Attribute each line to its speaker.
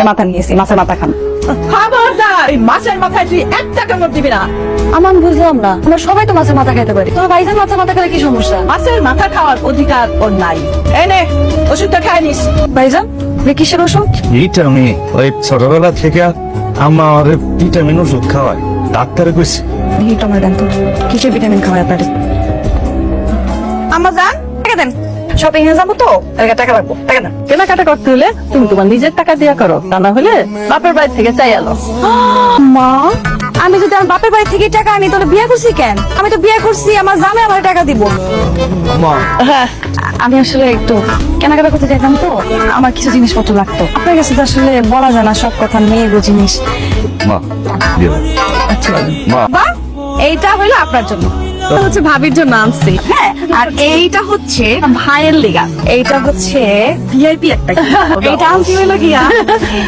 Speaker 1: মাথা নিয়েছি, মাছের মাথা খান।
Speaker 2: খবরদার, এই মাছের মাথায় তুই 1 টাকা নোট দিবি না।
Speaker 1: আমার বুঝলাম না, আমরা সবাই তো মাছের মাথা খাইতে পারি, তোমার ভাইজান মাছের মাথা খেলে কি সমস্যা?
Speaker 2: মাছের মাথা খাওয়ার অধিকার ওর নাই। এনে ওষুধটা খাই নিস।
Speaker 1: ভাইজান কিসের ওষুধ?
Speaker 3: ভিটামিন, ওই ছোটবেলা থেকে আম্মা আমাদের ভিটামিন ওষুধ খাওয়ায়, ডাক্তারে কইছে।
Speaker 1: ভিটামিন দেন তো, কিসের ভিটামিন খাওয়ায় আপনার?
Speaker 2: আম্মা জান,
Speaker 1: টাকা দেন, শপিং এ যাবো তো, টাকা রাখবো, টাকা দেন।
Speaker 2: কেনাকাটা করতে হলে তুমি তোমার নিজের টাকা দিয়া করো, তা না হলে বাপের বাড়ি থেকে চাই আলো।
Speaker 1: মা, আমি যদি আমার বাপের বাড়ি থেকে টাকা আনি তাহলে বিয়ে করছি কেন? আমি তো বিয়ে করছি, আমার জামাই আমার টাকা দিব।
Speaker 3: মা,
Speaker 2: হ্যাঁ,
Speaker 1: আমি আসলে একটু কেনাকাটা করতে চাইতাম তো, আমার কিছু জিনিসপত্র লাগতো। আপনার কাছে তো আসলে বলা যায় না সব কথা, মেয়েগো জিনিস।
Speaker 3: মা, দিয়ে দাও।
Speaker 1: আচ্ছা
Speaker 3: মা,
Speaker 1: বাহ, এইটা হলো আপনার জন্য,
Speaker 2: এটা হচ্ছে ভাবির জন্য আনছি।
Speaker 1: হ্যাঁ, আর এইটা হচ্ছে
Speaker 2: ভাইয়ের লেগা
Speaker 1: এইটা হচ্ছে
Speaker 2: ভিআইপি একটা gift।
Speaker 1: এইটা আনছি হলো গিয়া